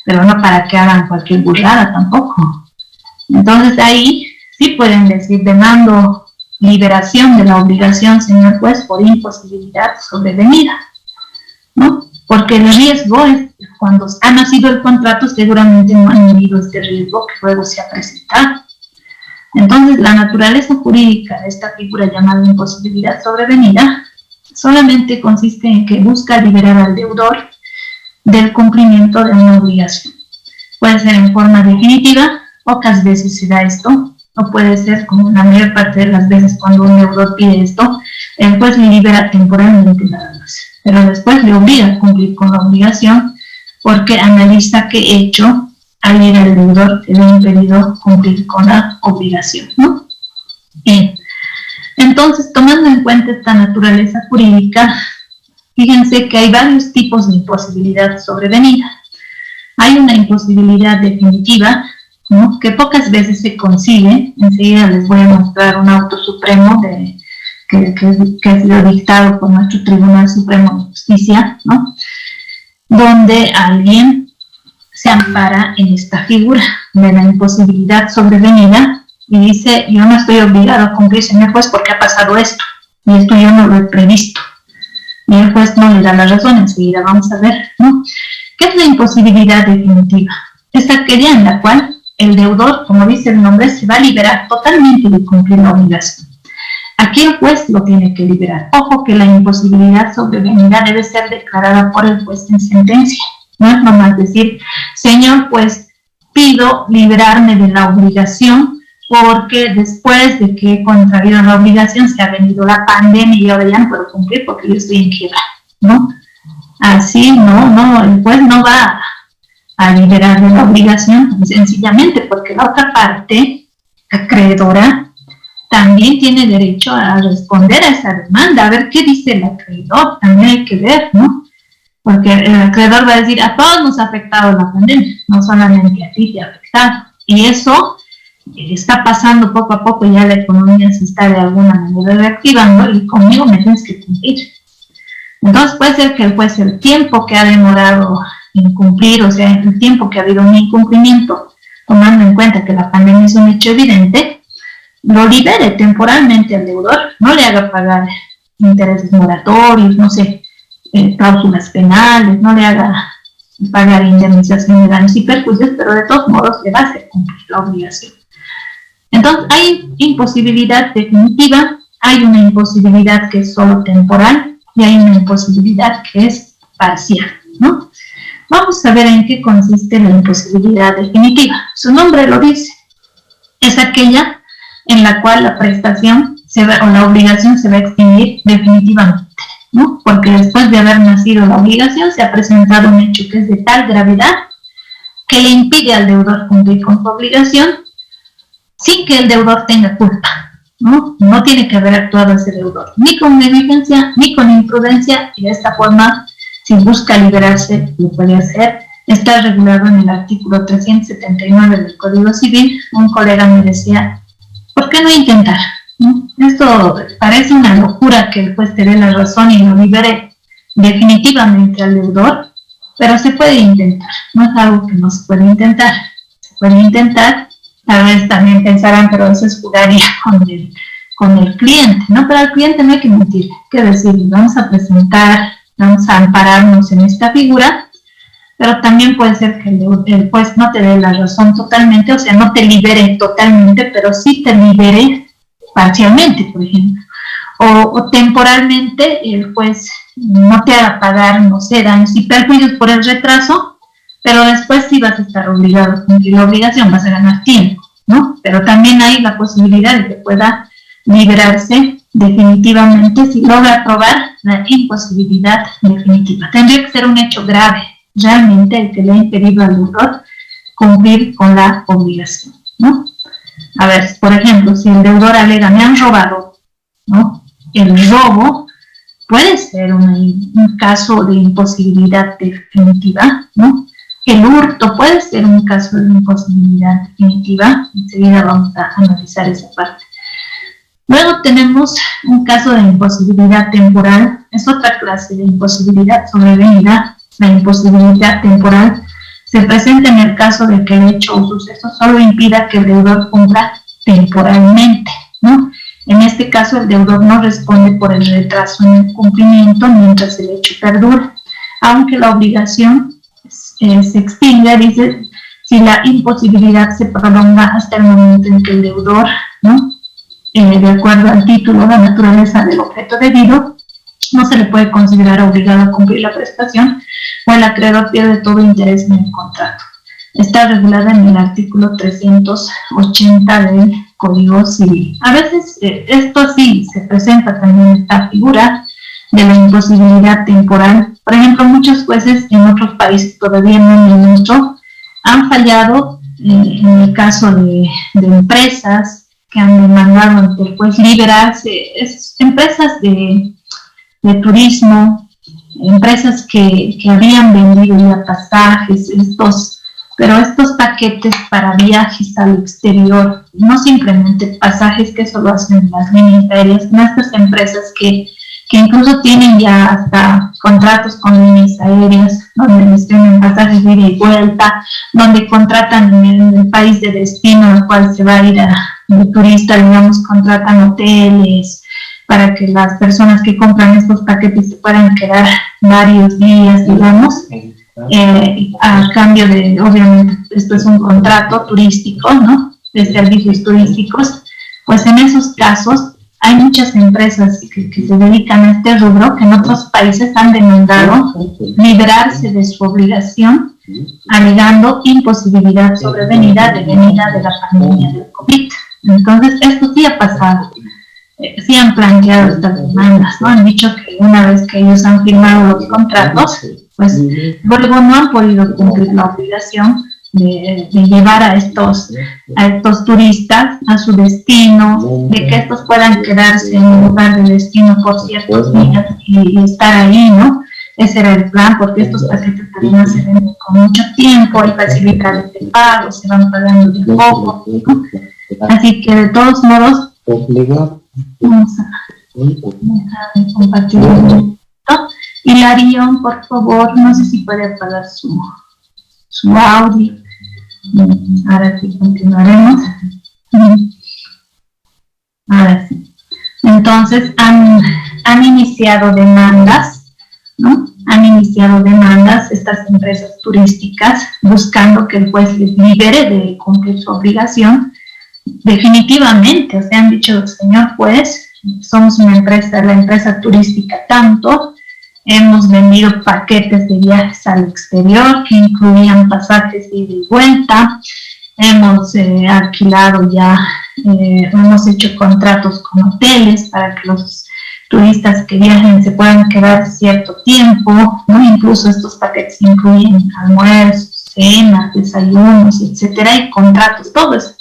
Pero no para que hagan cualquier burrada tampoco. Entonces ahí sí pueden decir, demando liberación de la obligación, señor juez, por imposibilidad sobrevenida, ¿no? Porque el riesgo es, cuando ha nacido el contrato, seguramente no han vivido este riesgo que luego se ha presentado. Entonces, la naturaleza jurídica de esta figura llamada imposibilidad sobrevenida solamente consiste en que busca liberar al deudor del cumplimiento de una obligación. Puede ser en forma definitiva, pocas veces se da esto, o puede ser como la mayor parte de las veces cuando un deudor pide esto, el juez le libera temporalmente nada más, pero después le obliga a cumplir con la obligación porque analiza qué hecho al el deudor que le ha impedido cumplir con la obligación, ¿no? Bien. Entonces, tomando en cuenta esta naturaleza jurídica, fíjense que hay varios tipos de imposibilidad sobrevenida. Hay una imposibilidad definitiva, ¿no? Que pocas veces se consigue. Enseguida les voy a mostrar un auto supremo que ha sido dictado por nuestro Tribunal Supremo de Justicia, ¿no? Donde alguien se ampara en esta figura de la imposibilidad sobrevenida y dice, yo no estoy obligado a cumplir, señor juez, porque ha pasado esto, y esto yo no lo he previsto. Y el juez no le da la razón, enseguida vamos a ver, ¿no? ¿Qué es la imposibilidad definitiva? Es aquella en la cual el deudor, como dice el nombre, se va a liberar totalmente de cumplir la obligación. Aquí el juez lo tiene que liberar. Ojo que la imposibilidad sobrevenida debe ser declarada por el juez en sentencia. No es nomás decir, señor juez, pido liberarme de la obligación porque después de que he contraído la obligación se ha venido la pandemia y ahora ya no puedo cumplir porque yo estoy en quiebra, ¿no? Así no, el juez no va a liberar de la obligación sencillamente porque la otra parte, acreedora, también tiene derecho a responder a esa demanda, a ver qué dice el acreedor, también hay que ver, ¿no? Porque el acreedor va a decir, a todos nos ha afectado la pandemia, no solamente a ti te ha afectado, y eso está pasando poco a poco, ya la economía se está de alguna manera reactivando y conmigo me tienes que cumplir. Entonces puede ser que el juez, el tiempo que ha demorado en cumplir, o sea, el tiempo que ha habido un incumplimiento, tomando en cuenta que la pandemia es un hecho evidente, lo libere temporalmente al deudor, no le haga pagar intereses moratorios, no sé, cláusulas penales, no le haga pagar indemnización de daños y perjuicios, pero de todos modos le va a hacer cumplir la obligación. Entonces, hay imposibilidad definitiva, hay una imposibilidad que es solo temporal y hay una imposibilidad que es parcial, ¿no? Vamos a ver en qué consiste la imposibilidad definitiva. Su nombre lo dice. Es aquella en la cual la prestación o la obligación se va a extinguir definitivamente, ¿no? Porque después de haber nacido la obligación se ha presentado un hecho que es de tal gravedad que le impide al deudor cumplir con su obligación sin que el deudor tenga culpa, ¿no? No tiene que haber actuado ese deudor ni con negligencia ni con imprudencia, y de esta forma, si busca liberarse, lo puede hacer. Está regulado en el artículo 379 del Código Civil. Un colega me decía, ¿por qué no intentar? Esto parece una locura que el juez te dé la razón y lo libere definitivamente al deudor, pero se puede intentar, no es algo que no se puede intentar, se puede intentar. Tal vez también pensarán, pero eso es jugar ya con el cliente, ¿no? Pero al cliente no hay que mentir, hay que decir, vamos a presentar, vamos a ampararnos en esta figura, pero también puede ser que el juez no te dé la razón totalmente, o sea, no te libere totalmente, pero sí te libere parcialmente, por ejemplo. O temporalmente el juez no te haga pagar, no sé, daños y perjuicios por el retraso, pero después sí vas a estar obligado a cumplir la obligación, vas a ganar tiempo, ¿no? Pero también hay la posibilidad de que pueda liberarse definitivamente si logra probar la imposibilidad definitiva. Tendría que ser un hecho grave, realmente, el que le ha impedido al deudor cumplir con la obligación, ¿no? A ver, por ejemplo, si el deudor alega, me han robado, ¿no? El robo puede ser un caso de imposibilidad definitiva, ¿no? El hurto puede ser un caso de imposibilidad definitiva. Enseguida vamos a analizar esa parte. Luego tenemos un caso de imposibilidad temporal. Es otra clase de imposibilidad sobrevenida. La imposibilidad temporal se presenta en el caso de que el hecho o suceso solo impida que el deudor cumpla temporalmente, ¿no? En este caso, el deudor no responde por el retraso en el cumplimiento mientras el hecho perdura, aunque la obligación se extingue, dice, si la imposibilidad se prolonga hasta el momento en que el deudor, ¿no? De acuerdo al título, la naturaleza del objeto debido, no se le puede considerar obligado a cumplir la prestación, o el acreedor pierde todo interés en el contrato. Está regulada en el artículo 380 del Código Civil. A veces esto sí se presenta también esta figura de la imposibilidad temporal. Por ejemplo, muchos jueces en otros países, todavía no en el nuestro, han fallado en el caso de empresas que han demandado ante el juez liberarse, empresas de turismo, empresas que habían vendido ya pasajes, pero estos paquetes para viajes al exterior, no simplemente pasajes, que eso lo hacen las líneas aéreas, sino estas empresas que incluso tienen ya hasta contratos con líneas aéreas, donde les tienen pasajes de ida y vuelta, donde contratan en el país de destino al cual se va a ir de turista, digamos, contratan hoteles para que las personas que compran estos paquetes se puedan quedar varios días, digamos, a cambio de, obviamente, esto es un contrato turístico, ¿no?, de servicios turísticos. Pues en esos casos hay muchas empresas que se dedican a este rubro que en otros países han demandado liberarse de su obligación, alegando imposibilidad sobrevenida devenida de la pandemia del COVID. Entonces, esto sí ha pasado. Sí han planteado estas demandas, ¿no? Han dicho que una vez que ellos han firmado los contratos, pues luego no han podido cumplir la obligación de llevar a estos turistas a su destino, de que estos puedan quedarse en el lugar de destino por ciertos días y estar ahí, ¿no? Ese era el plan, porque estos paquetes también se venden con mucho tiempo, hay facilidades de pago, se van pagando de poco, ¿no? Así que de todos modos, vamos a compartir un poquito. Hilarión, por favor, no sé si puede apagar su audio. Ahora sí continuaremos. Ahora sí. Entonces han iniciado demandas, ¿no? Han iniciado demandas estas empresas turísticas buscando que el juez les libere de cumplir su obligación. Definitivamente, o sea, han dicho, señor juez, somos una empresa, la empresa turística tanto, hemos vendido paquetes de viajes al exterior que incluían pasajes ida y vuelta, hemos alquilado ya, hemos hecho contratos con hoteles para que los turistas que viajen se puedan quedar cierto tiempo, ¿no? Incluso estos paquetes incluyen almuerzos, cenas, desayunos, etcétera, y contratos, todo eso,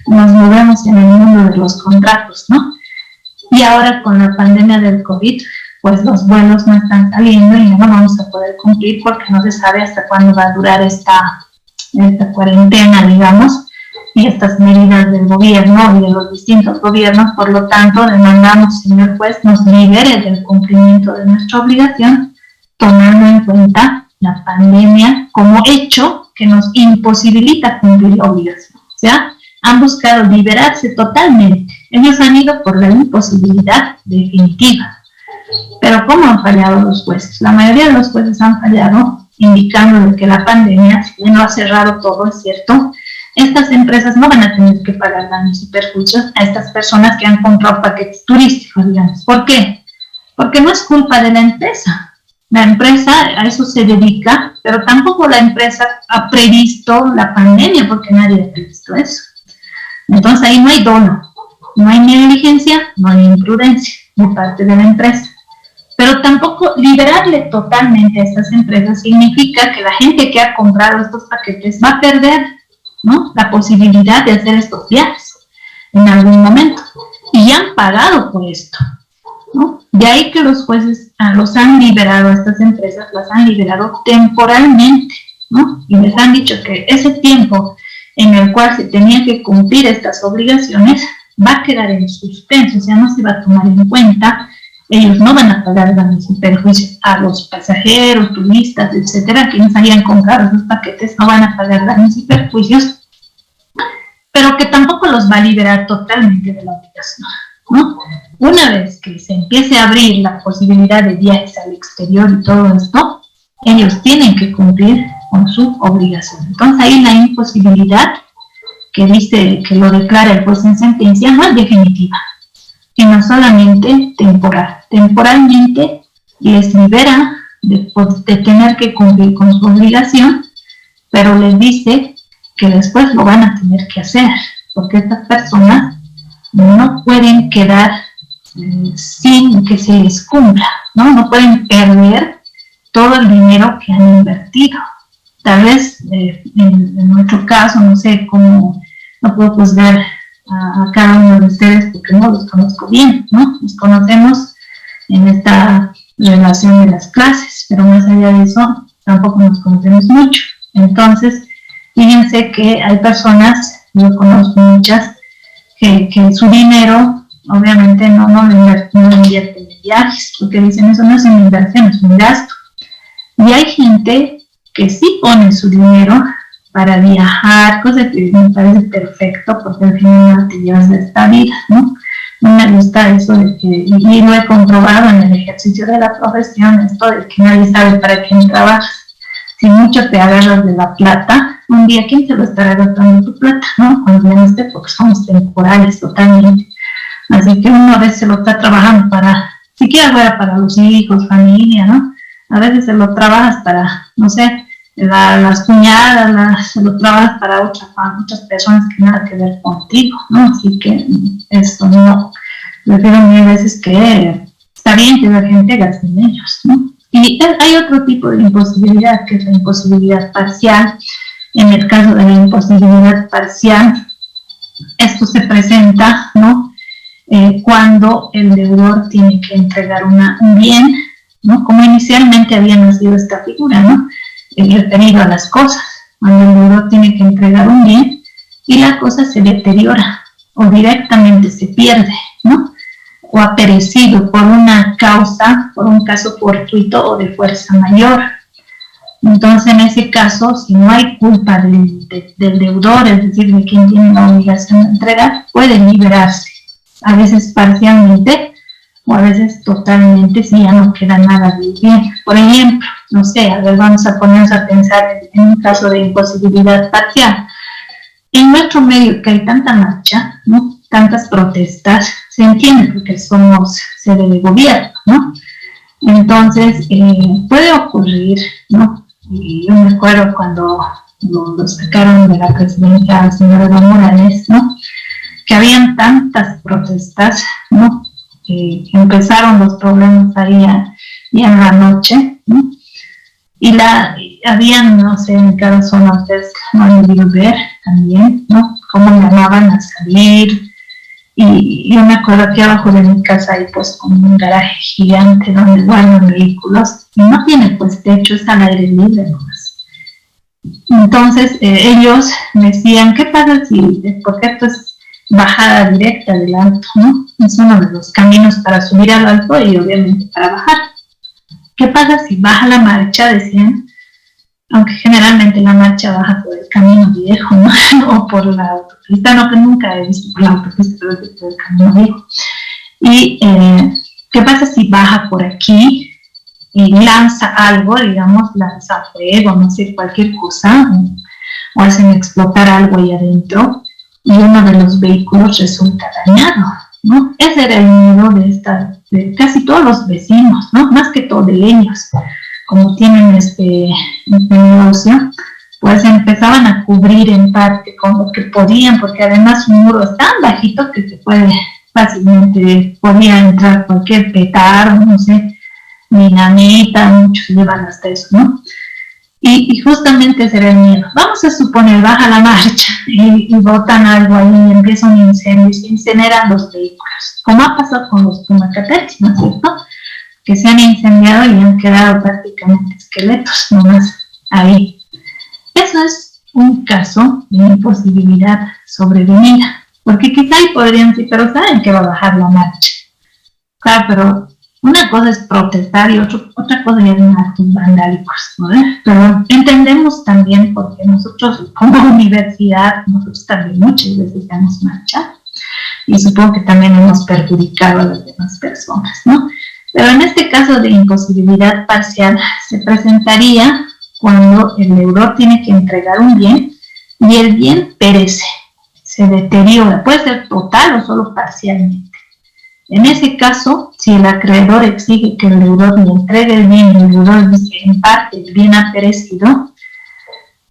nos movemos en el mundo de los contratos, ¿no? Y ahora con la pandemia del COVID, pues los vuelos no están saliendo y no vamos a poder cumplir porque no se sabe hasta cuándo va a durar esta cuarentena, digamos, y estas medidas del gobierno y de los distintos gobiernos. Por lo tanto, demandamos, señor juez, nos libere del cumplimiento de nuestra obligación, tomando en cuenta la pandemia como hecho que nos imposibilita cumplir la obligación. O sea, han buscado liberarse totalmente. Ellos han ido por la imposibilidad definitiva. Pero ¿cómo han fallado los jueces? La mayoría de los jueces han fallado indicando que la pandemia, si bien no ha cerrado todo, es cierto, estas empresas no van a tener que pagar daños y perjuicios a estas personas que han comprado paquetes turísticos, digamos. ¿Por qué? Porque no es culpa de la empresa. La empresa a eso se dedica, pero tampoco la empresa ha previsto la pandemia, porque nadie ha previsto eso. Entonces ahí no hay dolo, no hay negligencia, no hay imprudencia de parte de la empresa. Pero tampoco liberarle totalmente a estas empresas significa que la gente que ha comprado estos paquetes va a perder, ¿no?, la posibilidad de hacer estos viajes en algún momento. Y ya han pagado por esto, ¿no? De ahí que los jueces los han liberado a estas empresas, las han liberado temporalmente, ¿no? Y les han dicho que ese tiempo en el cual se tenía que cumplir estas obligaciones va a quedar en suspenso, o sea, no se va a tomar en cuenta. Ellos no van a pagar daños y perjuicios a los pasajeros, turistas, etcétera, quienes hayan comprado esos paquetes no van a pagar daños y perjuicios, pero que tampoco los va a liberar totalmente de la obligación, ¿no? Una vez que se empiece a abrir la posibilidad de viajes al exterior y todo esto, ellos tienen que cumplir con su obligación. Entonces ahí la imposibilidad que dice, que lo declara el juez en sentencia, no es definitiva, sino solamente temporal. Temporalmente les libera de tener que cumplir con su obligación, pero les dice que después lo van a tener que hacer, porque estas personas no pueden quedar sin que se les cumpla, ¿no? No pueden perder todo el dinero que han invertido. Tal vez en nuestro caso, no sé cómo, no puedo juzgar a cada uno de ustedes porque no los conozco bien, ¿no? Nos conocemos en esta relación de las clases, pero más allá de eso tampoco nos conocemos mucho. Entonces, fíjense que hay personas, yo conozco muchas, que su dinero obviamente no invierten en viajes, porque dicen eso no es una inversión, es un gasto. Y hay gente que sí pone su dinero para viajar, cosa que me parece perfecto, porque al final te llevas de esta vida, ¿no? No me gusta eso de que, y lo he comprobado en el ejercicio de la profesión, esto de que nadie sabe para quién trabajas. Si mucho te agarras de la plata, un día ¿quién te lo estará gastando tu plata, no? Cuando menos porque somos temporales totalmente. Así que uno a veces se lo está trabajando para, siquiera fuera para los hijos, familia, ¿no? A veces se lo trabajas para, no sé, las cuñadas, se lo trabajas para muchas personas que nada que ver contigo, ¿no? Así que esto no, prefiero mil veces que está bien que la gente gaste en ellos, ¿no? Y hay otro tipo de imposibilidad, que es la imposibilidad parcial. En el caso de la imposibilidad parcial, esto se presenta, ¿no?, cuando el deudor tiene que entregar un bien, ¿no?, como inicialmente había nacido esta figura, ¿no?, referido a las cosas, cuando el deudor tiene que entregar un bien y la cosa se deteriora o directamente se pierde, ¿no?, o ha perecido por una causa, por un caso fortuito o de fuerza mayor. Entonces, en ese caso, si no hay culpa del deudor, es decir, de quien tiene la obligación de entregar, puede liberarse, a veces parcialmente o a veces totalmente si ya no queda nada de bien. Por ejemplo, no sé, a ver, vamos a ponernos a pensar en un caso de imposibilidad parcial. En nuestro medio que hay tanta marcha, ¿no? Tantas protestas, se entiende porque somos sede de gobierno, ¿no? Entonces, puede ocurrir, ¿no? Y yo me acuerdo cuando lo sacaron de la presidencia al señor Evo Morales, ¿no? Que habían tantas protestas, ¿no? Empezaron los problemas ahí ya en la noche, ¿no? Y habían, no sé, en cada zona ustedes lo han debido ver también, ¿no? Cómo llamaban a salir. Y yo me acuerdo que abajo de mi casa hay pues como un garaje gigante donde guardan vehículos y no tiene pues techo, es al aire libre nomás. Entonces ellos me decían, ¿qué pasa si, porque esto es bajada directa del alto, ¿no? Es uno de los caminos para subir al alto y obviamente para bajar. ¿Qué pasa si baja la marcha? Decían, aunque generalmente la marcha baja por el camino viejo, ¿no? O por la autopista, no, que nunca he visto por la autopista, pero es por el camino viejo. Y ¿qué pasa si baja por aquí y lanza algo, digamos, lanza fuego, no sé, cualquier cosa, o hacen explotar algo ahí adentro, y uno de los vehículos resulta dañado, ¿no? Ese era el miedo de casi todos los vecinos, ¿no? Más que todo de ellos, como tienen este negocio, pues empezaban a cubrir en parte con lo que podían, porque además un muro es tan bajito que se puede fácilmente, podía entrar cualquier petardo, no sé, dinamita, muchos llevan hasta eso, ¿no? Y justamente ese era el miedo. Vamos a suponer, baja la marcha y botan algo ahí y empieza un incendio y se incineran los vehículos, como ha pasado con los Pumacatex, ¿no es cierto? Que se han incendiado y han quedado prácticamente esqueletos nomás ahí. Eso es un caso de imposibilidad sobrevenida, porque quizá ahí podrían decir, pero saben que va a bajar la marcha. Claro, pero una cosa es protestar y otra cosa es actos vandálicos, ¿no? Pero entendemos también porque nosotros como universidad, nosotros también muchas veces hemos marchado y supongo que también hemos perjudicado a las demás personas, ¿no? Pero en este caso de imposibilidad parcial se presentaría cuando el deudor tiene que entregar un bien y el bien perece, se deteriora, puede ser total o solo parcialmente. En ese caso, si el acreedor exige que el deudor le entregue el bien y el deudor dice en parte el bien ha perecido,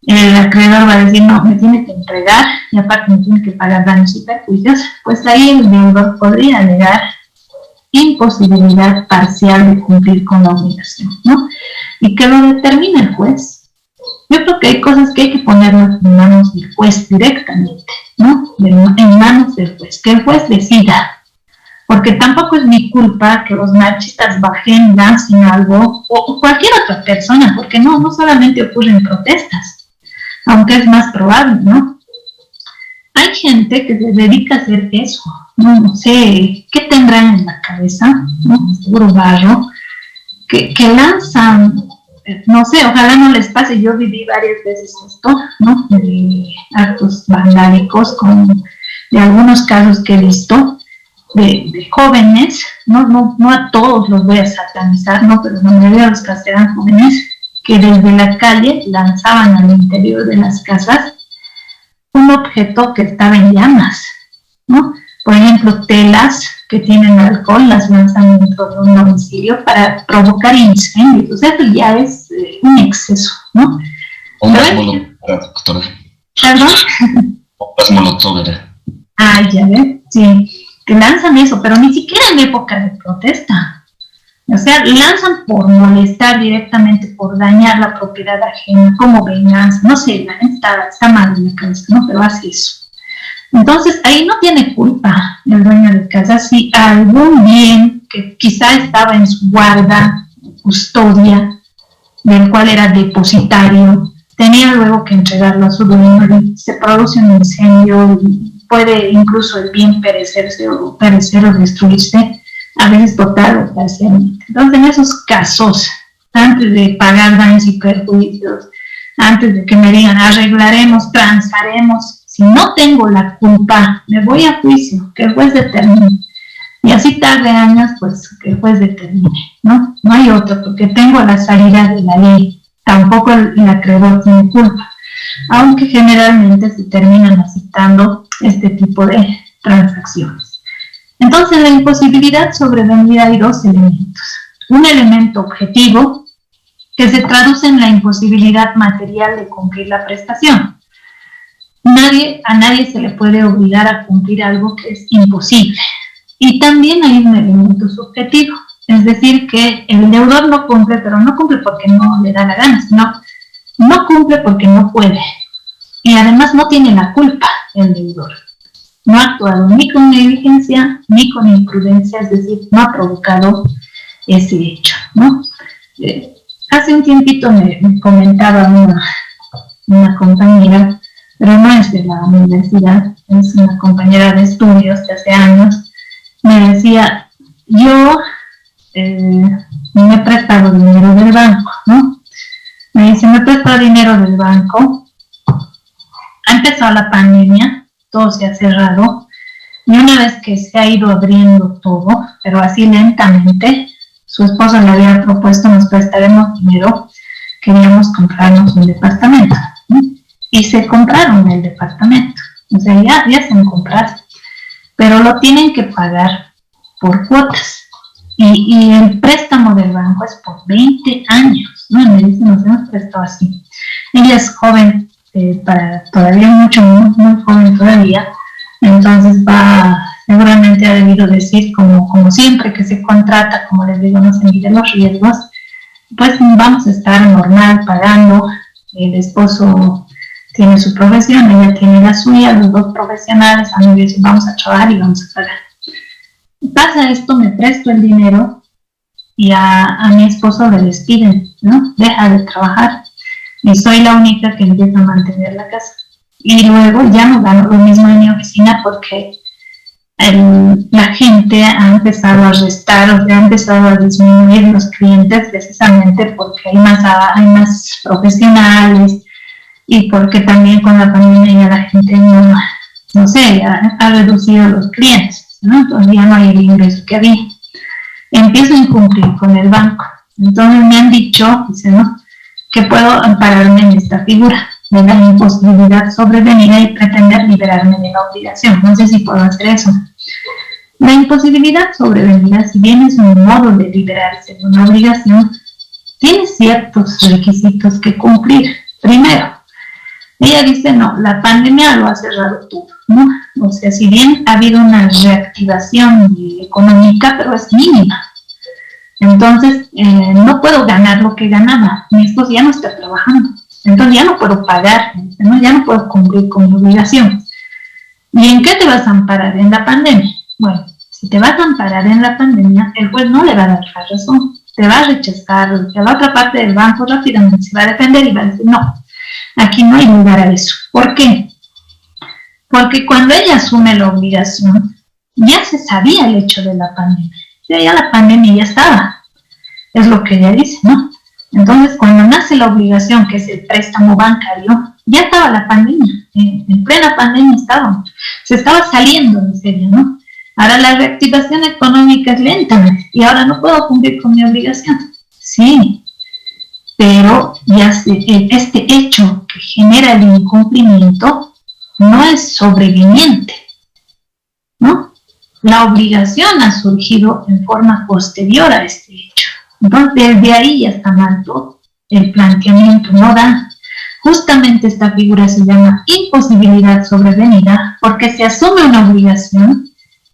el acreedor va a decir no, me tiene que entregar y aparte me tiene que pagar daños y perjuicios, pues ahí el deudor podría alegar imposibilidad parcial de cumplir con la obligación, ¿no? Y que lo determine el juez. Yo creo que hay cosas que hay que ponerlas en manos del juez directamente, ¿no? En manos del juez, que el juez decida. Porque tampoco es mi culpa que los marchistas bajen, lancen algo, o cualquier otra persona, porque no solamente ocurren protestas, aunque es más probable, ¿no? Hay gente que se dedica a hacer eso, no sé, ¿qué tendrán en la cabeza? ¿No? Seguro barro, que lanzan, no sé, ojalá no les pase, yo viví varias veces esto, ¿no? De actos vandálicos, de algunos casos que he visto, de jóvenes, no a todos los voy a satanizar, ¿no? Pero la mayoría de los casos eran jóvenes que desde la calle lanzaban al interior de las casas un objeto que estaba en llamas, ¿no? Por ejemplo, telas que tienen alcohol las lanzan dentro de un domicilio para provocar incendios. O sea, eso ya es un exceso, ¿no? Bombas Molotov, doctora. ¿Perdón? Bombas Molotov. Ah, ya ves, sí, que lanzan eso, pero ni siquiera en época de protesta. O sea, lanzan por molestar directamente, por dañar la propiedad ajena, como venganza, no sé, la gente está mal en la cabeza, ¿no? Pero hace eso. Entonces, ahí no tiene culpa el dueño de casa si algún bien que quizá estaba en su guarda, custodia, del cual era depositario, tenía luego que entregarlo a su dueño y se produce un incendio y puede incluso el bien perecer o destruirse, a veces total o parcialmente. Entonces, en esos casos, antes de pagar daños y perjuicios, antes de que me digan arreglaremos, transaremos, si no tengo la culpa, me voy a juicio, que el juez determine. Y así tarde años, pues que el juez determine, ¿no? No hay otro, porque tengo la salida de la ley. Tampoco el acreedor tiene culpa, aunque generalmente se terminan aceptando este tipo de transacciones. Entonces, la imposibilidad sobrevenida hay dos elementos. Un elemento objetivo, que se traduce en la imposibilidad material de cumplir la prestación. A nadie se le puede obligar a cumplir algo que es imposible. Y también hay un elemento subjetivo, es decir, que el deudor no cumple, pero no cumple porque no le da la gana, sino no cumple porque no puede. Y además no tiene la culpa el deudor. No ha actuado ni con negligencia ni con imprudencia, es decir, no ha provocado ese hecho, ¿no? Hace un tiempito me comentaba una compañera, pero no es de la universidad, es una compañera de estudios de hace años. Me decía, yo me he prestado dinero del banco, ¿no? Me dice, me he prestado dinero del banco, ha empezado la pandemia, todo se ha cerrado, y una vez que se ha ido abriendo todo, pero así lentamente, su esposo le había propuesto, nos prestaremos dinero, queríamos comprarnos un departamento, ¿no? Y se compraron el departamento, o sea, ya se han comprado, pero lo tienen que pagar por cuotas. Y el préstamo del banco es por 20 años, ¿no? Me dicen, nos hemos prestado así. Ella es joven, todavía muy joven todavía, entonces seguramente ha debido decir, como siempre que se contrata, como les digo, no se miden los riesgos, pues vamos a estar normal pagando. El esposo tiene su profesión, ella tiene la suya, los dos profesionales, a mí dicen, vamos a trabajar y vamos a pagar. Pasa esto, me presto el dinero y a mi esposo le despiden, ¿no? Deja de trabajar y soy la única que empieza a mantener la casa. Y luego ya no gano lo mismo en mi oficina porque la gente ha empezado a restar, o sea, ha empezado a disminuir los clientes precisamente porque hay más profesionales y porque también con la pandemia ya la gente no sé, ha reducido los clientes, ¿no? Entonces ya no hay el ingreso que había. Empiezo a incumplir con el banco. Entonces me han dicho, dice, ¿no?, que puedo ampararme en esta figura de la imposibilidad sobrevenida y pretender liberarme de la obligación. No sé si puedo hacer eso. La imposibilidad sobrevenida, si bien es un modo de liberarse de una obligación, tiene ciertos requisitos que cumplir. Primero, ella dice, no, la pandemia lo ha cerrado todo, ¿no? O sea, si bien ha habido una reactivación económica, pero es mínima. Entonces, no puedo ganar lo que ganaba. Mi esposo ya no está trabajando. Entonces ya no puedo pagar, ¿no? Ya no puedo cumplir con mi obligación. ¿Y en qué te vas a amparar? En la pandemia. Bueno, si te vas a amparar en la pandemia, el juez no le va a dar la razón. Te va a rechazar. La otra parte del banco rápidamente se va a defender y va a decir, no, aquí no hay lugar a eso. ¿Por qué? Porque cuando ella asume la obligación, ya se sabía el hecho de la pandemia. Ya la pandemia ya estaba. Es lo que ella dice, ¿no? Entonces, cuando nace la obligación, que es el préstamo bancario, ya estaba la pandemia. En plena pandemia se estaba saliendo en serio, ¿no? Ahora la reactivación económica es lenta y ahora no puedo cumplir con mi obligación. Sí, pero ya este hecho que genera el incumplimiento no es sobreviniente, ¿no? La obligación ha surgido en forma posterior a este hecho. Entonces, desde ahí ya está mal todo. El planteamiento no da. Justamente esta figura se llama imposibilidad sobrevenida porque se asume una obligación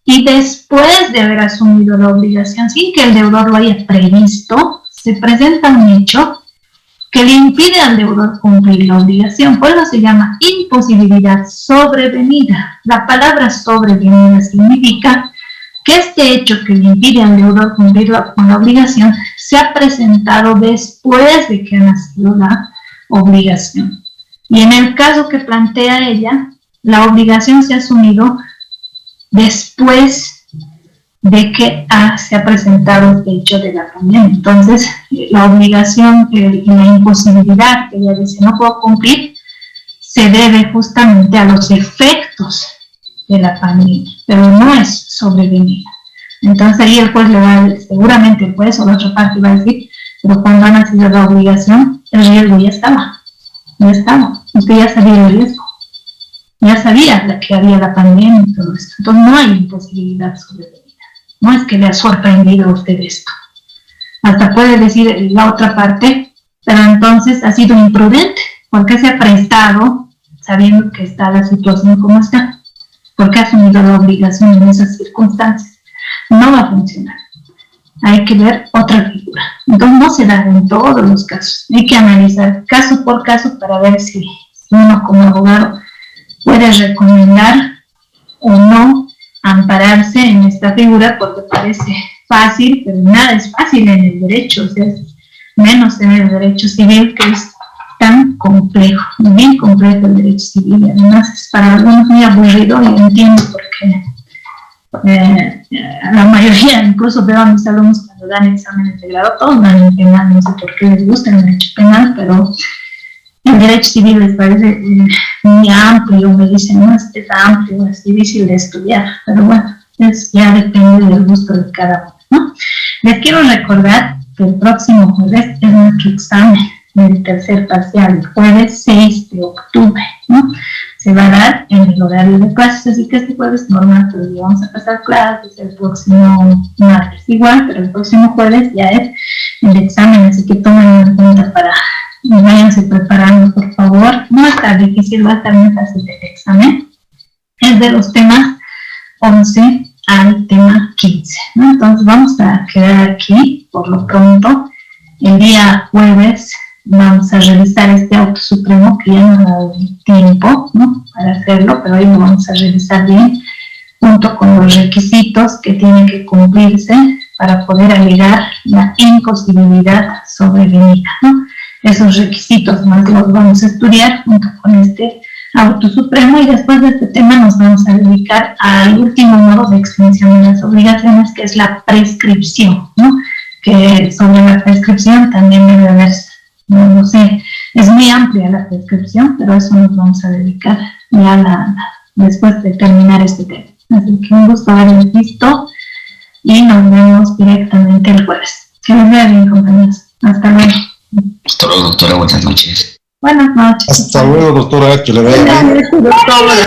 y después de haber asumido la obligación, sin que el deudor lo haya previsto, se presenta un hecho que le impide al deudor cumplir la obligación. Por eso se llama imposibilidad sobrevenida. La palabra sobrevenida significa que este hecho que le impide al deudor cumplir con la obligación se ha presentado después de que ha nacido la obligación. Y en el caso que plantea ella, la obligación se ha asumido después de que se ha presentado este hecho de la pandemia. Entonces, la obligación y la imposibilidad que ella dice no puedo cumplir, se se debe justamente a los efectos de la pandemia, pero no es sobrevenida. Entonces ahí el juez le va a, seguramente el juez o la otra parte va a decir, pero cuando ha nacido la obligación, el riesgo ya estaba, usted ya sabía el riesgo, ya sabía que había la pandemia y todo esto, entonces no hay imposibilidad sobrevenida, no es que le ha sorprendido a usted esto, hasta puede decir la otra parte, pero entonces ha sido imprudente, porque se ha prestado sabiendo que está la situación como está, porque ha asumido la obligación en esas circunstancias. No va a funcionar. Hay que ver otra figura. Entonces no se da en todos los casos. Hay que analizar caso por caso para ver si uno como abogado puede recomendar o no ampararse en esta figura, porque parece fácil, pero nada es fácil en el derecho, o sea, menos en el derecho civil, que es tan complejo, bien complejo el derecho civil, y además es para algunos muy aburrido, y entiendo por qué. La mayoría, incluso veo a mis alumnos cuando dan exámenes de grado, todos dan en penal, no sé por qué les gusta el derecho penal, pero el derecho civil les parece muy amplio, me dicen, no, es amplio, es difícil de estudiar, pero bueno, ya depende del gusto de cada uno, ¿no? Les quiero recordar que el próximo jueves es nuestro examen del tercer parcial, el jueves 6 de octubre, ¿no? Se va a dar en el horario de clases, así que este jueves normal, pero ya vamos a pasar clases el próximo martes igual, pero el próximo jueves ya es el examen, así que tomen en cuenta para, váyanse preparando, por favor. No va a estar difícil, va a estar muy fácil el examen. Es de los temas 11 al tema 15, ¿no? Entonces vamos a quedar aquí por lo pronto. El día jueves vamos a revisar este auto supremo, que ya no ha dado tiempo, ¿no?, para hacerlo, pero ahí lo vamos a revisar bien, junto con los requisitos que tienen que cumplirse para poder alegar la imposibilidad sobrevenida, ¿no? Esos requisitos más los vamos a estudiar junto con este auto supremo, y después de este tema nos vamos a dedicar al último modo de extinción de las obligaciones, que es la prescripción, ¿no? Que sobre la prescripción también debe haberse, no sé, es muy amplia la prescripción, pero a eso nos vamos a dedicar ya después de terminar este tema. Así que un gusto haberles visto y nos vemos directamente el jueves. Que les vaya bien, compañeros. Hasta luego. Hasta luego, doctora. Buenas noches. Buenas noches. Hasta luego, doctora. Que le vaya bien. Doctora.